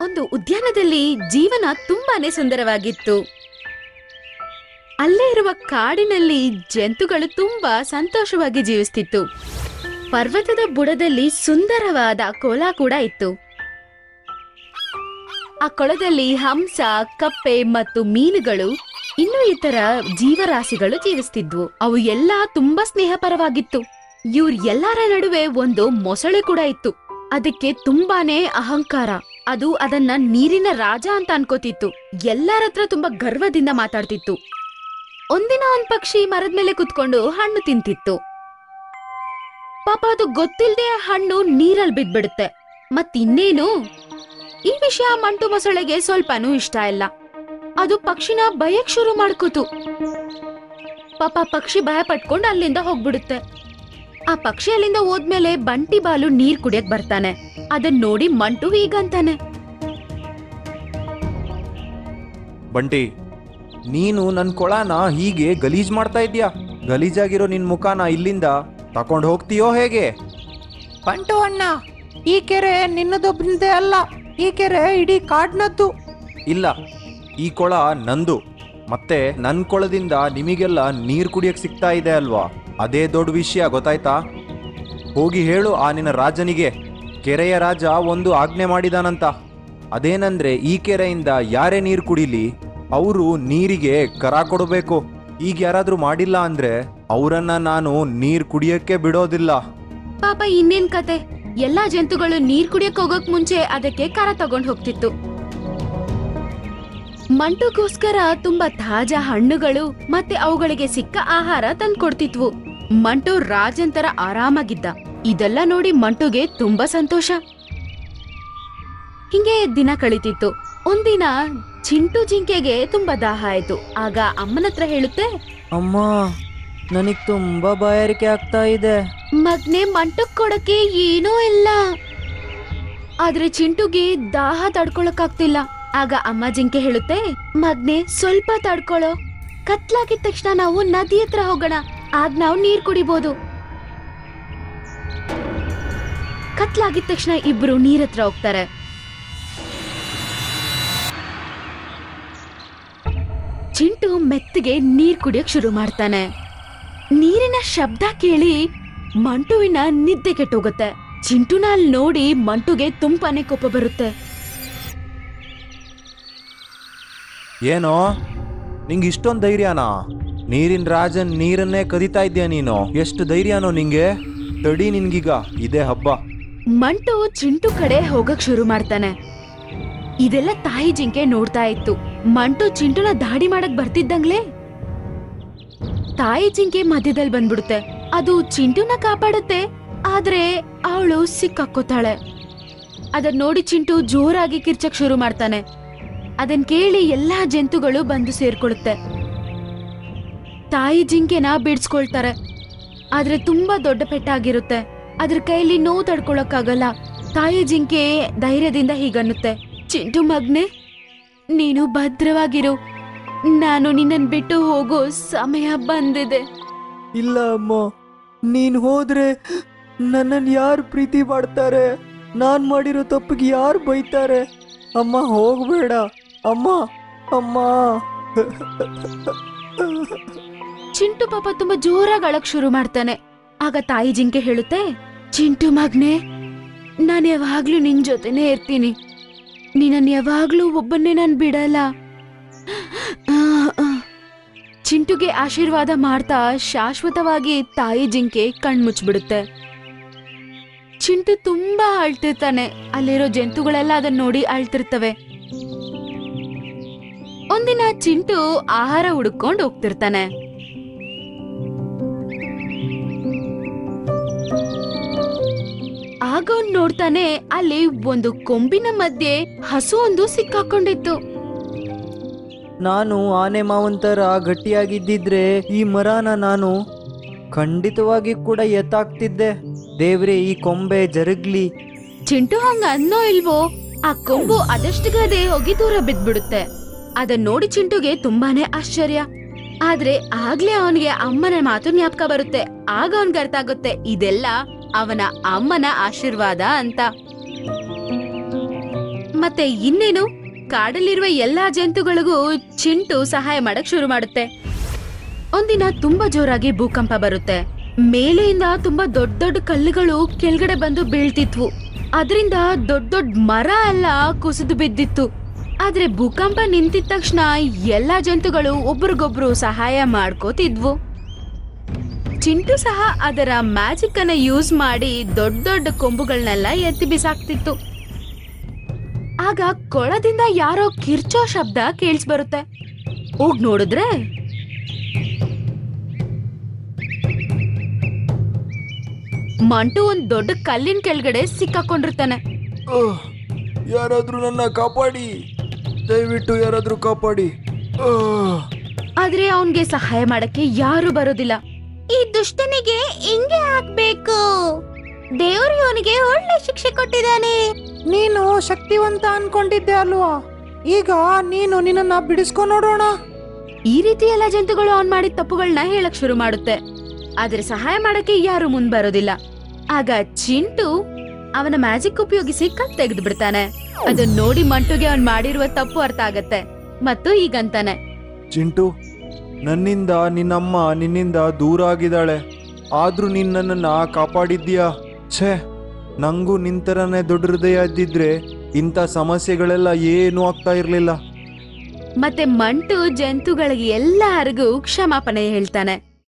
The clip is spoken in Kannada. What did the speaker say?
ಒಂದು ಉದ್ಯಾನದಲ್ಲಿ ಜೀವನ ತುಂಬಾನೇ ಸುಂದರವಾಗಿತ್ತು. ಅಲ್ಲೇ ಇರುವ ಕಾಡಿನಲ್ಲಿ ಜಂತುಗಳು ತುಂಬಾ ಸಂತೋಷವಾಗಿ ಜೀವಿಸ್ತಿತ್ತು. ಪರ್ವತದ ಬುಡದಲ್ಲಿ ಸುಂದರವಾದ ಕೊಳ ಕೂಡ ಇತ್ತು. ಆ ಕೊಳದಲ್ಲಿ ಹಂಸ, ಕಪ್ಪೆ ಮತ್ತು ಮೀನುಗಳು ಇನ್ನೂ ಇತರ ಜೀವರಾಶಿಗಳು ಜೀವಿಸ್ತಿದ್ವು. ಅವು ಎಲ್ಲಾ ತುಂಬಾ ಸ್ನೇಹಪರವಾಗಿತ್ತು. ಇವ್ರ ಎಲ್ಲರ ನಡುವೆ ಒಂದು ಮೊಸಳೆ ಕೂಡ ಇತ್ತು. ಅದಕ್ಕೆ ತುಂಬಾನೇ ಅಹಂಕಾರ. ಅದು ಅದನ್ನ ನೀರಿನ ರಾಜ ಅಂತ ಅನ್ಕೋತಿತ್ತು. ಎಲ್ಲರ ಹತ್ರ ತುಂಬಾ ಗರ್ವದಿಂದ ಮಾತಾಡ್ತಿತ್ತು. ಒಂದಿನ ಒಂದ್ ಪಕ್ಷಿ ಮರದ ಮೇಲೆ ಕುತ್ಕೊಂಡು ಹಣ್ಣು ತಿಂತಿತ್ತು. ಪಾಪ ಅದು ಗೊತ್ತಿಲ್ಲದೆ ಆ ಹಣ್ಣು ನೀರಲ್ಲಿ ಬಿದ್ಬಿಡುತ್ತೆ. ಮತ್ತಿನ್ನೇನು, ಈ ವಿಷಯ ಮಂಟು ಮೊಸಳೆಗೆ ಸ್ವಲ್ಪನೂ ಇಷ್ಟ ಇಲ್ಲ. ಅದು ಪಕ್ಷಿನ ಭಯಕ್ ಶುರು ಮಾಡ್ಕೋತು. ಪಾಪ ಪಕ್ಷಿ ಭಯ ಪಟ್ಕೊಂಡು ಅಲ್ಲಿಂದ ಹೋಗ್ಬಿಡುತ್ತೆ. ಆ ಪಕ್ಷಿ ಅಲ್ಲಿಂದ ಹೋದ್ಮೇಲೆ ಬಂಟಿ ಬಾಲು ನೀರ್ ಕುಡಿಯಕ್ ಬರ್ತಾನೆ. ಅದನ್ ನೋಡಿ ಮಂಟು ಹೀಗಂತಾನೆ, ಬಂಟಿ, ನೀನು ನನ್ ಕೊಳನ ಹೀಗೆ ಗಲೀಜ್ ಮಾಡ್ತಾ ಇದ್ಯಾ? ಗಲೀಜಾಗಿರೋ ನಿನ್ ಮುಖಾನ ಇಲ್ಲಿಂದ ತಕೊಂಡ್ ಹೋಗ್ತೀಯೋ ಹೇಗೆ? ಬಂಟು ಅಣ್ಣ, ಈ ಕೆರೆ ನಿನ್ನದೊಬ್ಬನದೇ ಅಲ್ಲ. ಈ ಕೆರೆ ಇಡೀ ಕಾಡ್ನದ್ದು. ಇಲ್ಲ, ಈ ಕೊಳ ನಂದು. ಮತ್ತೆ ನನ್ ಕೊಳದಿಂದ ನಿಮಗೆಲ್ಲ ನೀರ್ ಕುಡಿಯಕ್ ಸಿಗ್ತಾ ಇದೆ ಅಲ್ವಾ? ಅದೇ ದೊಡ್ಡ ವಿಷಯ, ಗೊತ್ತಾಯ್ತಾ? ಹೋಗಿ ಹೇಳು ಆ ನಿನ್ನ ರಾಜನಿಗೆ, ಕೆರೆಯ ರಾಜ ಒಂದು ಆಜ್ಞೆ ಮಾಡಿದಾನಂತ. ಅದೇನಂದ್ರೆ ಈ ಕೆರೆಯಿಂದ ಯಾರೇ ನೀರು ಕುಡಿಲಿ ಅವರು ನೀರಿಗೆ ಕರ ಕೊಡಬೇಕು. ಈಗ ಯಾರಾದ್ರೂ ಮಾಡಿಲ್ಲ ಅಂದ್ರೆ ಅವರನ್ನ ನಾನು ನೀರ್ ಕುಡಿಯಕ್ಕೆ ಬಿಡೋದಿಲ್ಲ. ಪಾಪ ಇನ್ನೇನ್ ಕತೆ, ಎಲ್ಲಾ ಜಂತುಗಳು ನೀರ್ ಕುಡಿಯಕ್ ಹೋಗಕ್ ಮುಂಚೆ ಅದಕ್ಕೆ ಕರ ತಗೊಂಡ್ ಹೋಗ್ತಿತ್ತು. ಮಂಟುಗೋಸ್ಕರ ತುಂಬಾ ತಾಜಾ ಹಣ್ಣುಗಳು ಮತ್ತೆ ಅವುಗಳಿಗೆ ಸಿಕ್ಕ ಆಹಾರ ತಂದ್ಕೊಡ್ತಿದ್ವು. ಮಂಟು ರಾಜಂತರ ಆರಾಮಾಗಿದ್ದ. ಇದೆಲ್ಲ ನೋಡಿ ಮಂಟುಗೆ ತುಂಬಾ ಸಂತೋಷ. ಹಿಂಗೆ ದಿನ ಕಳೀತಿತ್ತು. ಒಂದಿನ ಚಿಂಟು ಜಿಂಕೆಗೆ ತುಂಬಾ ದಾಹ ಆಯ್ತು. ಆಗ ಅಮ್ಮನತ್ರ ಹೇಳುತ್ತೆ, ಅಮ್ಮ, ನನಗ್ ತುಂಬಾ ಬಾಯಾರಿಕೆ ಆಗ್ತಾ ಇದೆ. ಮಗ್ನೆ, ಮಂಟಕ್ ಕೊಡಕ್ಕೆ ಏನೂ ಇಲ್ಲ. ಆದ್ರೆ ಚಿಂಟುಗೆ ದಾಹ ತಡ್ಕೊಳಕ್ಕಾಗ್ತಿಲ್ಲ. ಆಗ ಅಮ್ಮ ಜಿಂಕೆ ಹೇಳುತ್ತೆ, ಮಗ್ನೆ ಸ್ವಲ್ಪ ತಡ್ಕೊಳ್ಳೋ, ಕತ್ಲಾಗಿದ ತಕ್ಷಣ ನಾವು ನದಿ ಹತ್ರ ಹೋಗೋಣ, ಆಗ ನಾವು ನೀರ್ ಕುಡಿಬಹುದು. ಕತ್ಲಾಗಿದ ತಕ್ಷಣ ಇಬ್ರು ನೀರ್ ಹತ್ರ ಹೋಗ್ತಾರೆ. ಚಿಂಟು ಮೆತ್ತಗೆ ನೀರ್ ಕುಡಿಯಕ್ ಶುರು ಮಾಡ್ತಾನೆ. ನೀರಿನ ಶಬ್ದ ಕೇಳಿ ಮಂಟುವಿನ ನಿದ್ದೆ ಕೆಟ್ಟೋಗುತ್ತೆ. ಚಿಂಟುನ ಅಲ್ಲಿ ನೋಡಿ ಮಂಟುಗೆ ತುಂಬಾನೇ ಕೋಪ ಬರುತ್ತೆ. ಏನೋ ನಿಂಗೆ ಇಷ್ಟೊಂದು ಧೈರ್ಯನಾ? ನೀರಿನ ರಾಜನ್ ನೀರನ್ನೇ ಕದಿತಾ ಇದ್ಯಾ ನೀನು? ಎಷ್ಟು ಧೈರ್ಯನೋ ನಿಂಗೆ? ತಡಿ, ನಿನ್ಗೀಗ ಇದೇ ಹಬ್ಬ. ಮಂಟು ಚಿಂಟು ಕಡೆ ಹೋಗಕ್ ಶುರು ಮಾಡ್ತಾನೆ. ಇದೆಲ್ಲ ತಾಯಿ ಜಿಂಕೆ ನೋಡ್ತಾ ಇತ್ತು. ಮಂಟು ಚಿಂಟುನ ದಾಡಿ ಮಾಡಕ್ ಬರ್ತಿದ್ದಂಗ್ಲೆ ತಾಯಿ ಜಿಂಕೆ ಮಧ್ಯದಲ್ಲಿ ಬಂದ್ಬಿಡುತ್ತೆ. ಅದು ಚಿಂಟುನ ಕಾಪಾಡುತ್ತೆ, ಆದ್ರೆ ಅವಳು ಸಿಕ್ಕಾಕೋತಾಳೆ. ಅದನ್ ನೋಡಿ ಚಿಂಟು ಜೋರಾಗಿ ಕಿರ್ಚಕ್ ಶುರು ಮಾಡ್ತಾನೆ. ಅದನ್ ಕೇಳಿ ಎಲ್ಲಾ ಜಂತುಗಳು ಬಂದು ಸೇರ್ಕೊಳ್ಳುತ್ತೆ. ತಾಯಿ ಜಿಂಕೆನ ಬಿಡ್ಸ್ಕೊಳ್ತಾರೆ. ಆದ್ರೆ ತುಂಬಾ ದೊಡ್ಡ ಪೆಟ್ಟಾಗಿರುತ್ತೆ. ಅದ್ರ ಕೈಯಲ್ಲಿ ನೋವು ತಡ್ಕೊಳಕ್ಕಾಗಲ್ಲ. ತಾಯಿ ಜಿಂಕೆ ಧೈರ್ಯದಿಂದ ಹೀಗನ್ನುತ್ತೆ, ಚಿಂಟು ಮಗ್ನೆ, ನೀನು ಭದ್ರವಾಗಿರು. ನಾನು ನಿನ್ನನ್ ಬಿಟ್ಟು ಹೋಗೋ ಸಮಯ ಬಂದಿದೆ. ಇಲ್ಲ ಅಮ್ಮ, ನೀನ್ ಹೋದ್ರೆ ನನ್ನನ್ ಯಾರು ಪ್ರೀತಿ ಮಾಡ್ತಾರೆ? ನಾನ್ ಮಾಡಿರೋ ತಪ್ಪಿಗೆ ಯಾರು ಬೈತಾರೆ? ಅಮ್ಮ, ಹೋಗ್ಬೇಡ ಅಮ್ಮ, ಅಮ್ಮ. ಚಿಂಟು ಪಾಪ ತುಂಬಾ ಜೋರಾಗಿ ಅಳಕ್ ಶುರು ಮಾಡ್ತಾನೆ. ಆಗ ತಾಯಿ ಜಿಂಕೆ ಹೇಳುತ್ತೆ, ಚಿಂಟು ಮಗ್ನೆ, ನಾನ್ ಯಾವಾಗ್ಲೂ ನಿನ್ ಜೊತೆನೆ ಇರ್ತೀನಿ. ನೀನನ್ ಯಾವಾಗ್ಲೂ ಒಬ್ಬನ್ನೇ ನಾನ್ ಬಿಡಲ್ಲ. ಚಿಂಟುಗೆ ಆಶೀರ್ವಾದ ಮಾಡ್ತಾ ಶಾಶ್ವತವಾಗಿ ತಾಯಿ ಜಿಂಕೆ ಕಣ್ಮುಚ್ಬಿಡುತ್ತೆ. ಚಿಂಟು ತುಂಬಾ ಅಳ್ತಿರ್ತಾನೆ. ಅಲ್ಲಿರೋ ಜಂತುಗಳೆಲ್ಲ ಅದನ್ನ ನೋಡಿ ಅಳ್ತಿರ್ತವೆ. ಒಂದಿನ ಚಿಂಟು ಆಹಾರ ಹುಡುಕೊಂಡು ಹೋಗ್ತಿರ್ತಾನೆ. ಆಗ ಅವ್ನು ನೋಡ್ತಾನೆ, ಅಲ್ಲಿ ಒಂದು ಕೊಂಬಿನ ಮಧ್ಯೆ ಹಸು ಒಂದು ಸಿಕ್ಕಾಕೊಂಡಿತ್ತು. ನಾನು ಆನೆ ಮಾವಂತರ ಗಟ್ಟಿಯಾಗಿದ್ದಿದ್ರೆ ಈ ಮರನ ನಾನು ಖಂಡಿತವಾಗಿ ಕೂಡ ಎತ್ತಾಕ್ತಿದ್ದೆ. ದೇವ್ರೆ, ಈ ಕೊಂಬೆ ಜರುಗ್ಲಿ. ಚಿಂಟು ಹಂಗ ಅನ್ನೋ ಇಲ್ವೋ, ಆ ಕೊಂಬು ಅದಷ್ಟಗದೆ ಹೋಗಿ ದೂರ ಬಿದ್ಬಿಡುತ್ತೆ. ಅದನ್ನ ನೋಡಿ ಚಿಂಟುಗೆ ತುಂಬಾನೇ ಆಶ್ಚರ್ಯ. ಆದ್ರೆ ಆಗ್ಲೇ ಅವನಿಗೆ ಅಮ್ಮನ ಮಾತು ಜ್ಞಾಪಕ ಬರುತ್ತೆ. ಆಗ ಅವನ್ಗೆ ಅರ್ಥ ಆಗುತ್ತೆ, ಇದೆಲ್ಲ ಅವನ ಅಮ್ಮನ ಆಶೀರ್ವಾದ ಅಂತ. ಮತ್ತೆ ಇನ್ನೇನು ಕಾಡಲ್ಲಿರುವ ಎಲ್ಲಾ ಜಂತುಗಳಿಗೂ ಚಿಂಟು ಸಹಾಯ ಮಾಡಕ್ ಶುರು ಮಾಡುತ್ತೆ. ಒಂದಿನ ತುಂಬಾ ಜೋರಾಗಿ ಭೂಕಂಪ ಬರುತ್ತೆ. ಮೇಲೆಯಿಂದ ತುಂಬಾ ದೊಡ್ಡ ದೊಡ್ಡ ಕಲ್ಲುಗಳು ಕೆಳಗಡೆ ಬಂದು ಬೀಳ್ತಿದ್ವು. ಅದರಿಂದ ದೊಡ್ಡ ದೊಡ್ಡ ಮರ ಎಲ್ಲ ಕುಸಿದು ಬಿದ್ದಿತ್ತು. ಆದ್ರೆ ಭೂಕಂಪ ನಿಂತಿದ ತಕ್ಷಣ ಎಲ್ಲಾ ಜಂತುಗಳು ಒಬ್ರಿಗೊಬ್ರು ಸಹಾಯ ಮಾಡ್ಕೋತಿದ್ವು. ಚಿಂಟು ಸಹ ಅದರ ಮ್ಯಾಜಿಕ್ ಅನ್ನ ಯೂಸ್ ಮಾಡಿ ದೊಡ್ಡ ದೊಡ್ಡ ಕೊಂಬುಗಳನ್ನೆಲ್ಲ ಎತ್ತಿ ಬಿಸಾಕ್ತಿತ್ತು. ಆಗ ಕೊಳದಿಂದ ಯಾರೋ ಕಿರ್ಚೋ ಶಬ್ದ ಕೇಳಿಸ್ಬರುತ್ತೆ. ಹೋಗ್ ನೋಡಿದ್ರೆ ಮಂಟು ಒಂದ್ ದೊಡ್ಡ ಕಲ್ಲಿನ ಕೆಳಗಡೆ ಸಿಕ್ಕಾಕೊಂಡಿರ್ತಾನೆ. ಯಾರಾದ್ರೂ ನನ್ನ ಕಾಪಾಡಿ, ದಯವಿಟ್ಟು ಯಾರಾದ್ರೂ ಕಾಪಾಡಿ. ಆದ್ರೆ ಅವನ್ಗೆ ಸಹಾಯ ಮಾಡಕ್ಕೆ ಯಾರು ಬರೋದಿಲ್ಲ. ಈ ದುಷ್ಟನಿಗೆ ಹಿಂಗೆ ಆಗ್ಬೇಕು, ದೇವರು ಇವನಿಗೆ ಒಳ್ಳೆ ಶಿಕ್ಷೆ ಕೊಟ್ಟಿದ್ದಾನೆ. ನೀನು ಶಕ್ತಿವಂತ ಅನ್ಕೊಂಡಿದ್ದೆ ಅಲ್ವಾ, ಈಗ ನೀನು ನಿನ್ನನ್ನ ಬಿಡಿಸ್ಕೊ ನೋಡೋಣ. ಈ ರೀತಿ ಎಲ್ಲ ಜಂತುಗಳು ಅವನ್ ಮಾಡಿದ ತಪ್ಪುಗಳನ್ನ ಹೇಳಕ್ ಶುರು ಮಾಡುತ್ತೆ. ಆದ್ರೆ ಸಹಾಯ ಮಾಡಕ್ಕೆ ಯಾರು ಮುಂದ್ ಬರೋದಿಲ್ಲ. ಆಗ ಚಿಂಟು ಅವನ ಮ್ಯಾಜಿಕ್ ಉಪಯೋಗಿಸಿ ಕತ್ ತೆಗೆದು ಬಿಡ್ತಾನೆ. ಅದನ್ನ ನೋಡಿ ಮಂಟುಗೆ ಅವನ್ ಮಾಡಿರುವ ತಪ್ಪು ಅರ್ಥ ಆಗತ್ತೆ ಮತ್ತು ಹೀಗಂತಾನೆ, ಚಿಂಟು, ನನ್ನಿಂದ ನಿನ್ನಮ್ಮ ನಿನ್ನಿಂದ ದೂರ ಆಗಿದ್ದಾಳೆ, ಆದ್ರೂ ನೀನ್ ನನ್ನನ್ನ ಕಾಪಾಡಿದ್ದೀಯಾ. ಛೇ, ನಂಗೂ ನಿಂತರನೇ ದೊಡ್ಡ ಹೃದಯ ಇದ್ದಿದ್ರೆ ಇಂಥ ಸಮಸ್ಯೆಗಳೆಲ್ಲ ಏನೂ ಆಗ್ತಾ ಇರ್ಲಿಲ್ಲ. ಮತ್ತೆ ಮಂಟು ಜಂತುಗಳಿಗೆ ಎಲ್ಲರಿಗೂ ಕ್ಷಮಾಪಣೆ ಹೇಳ್ತಾನೆ.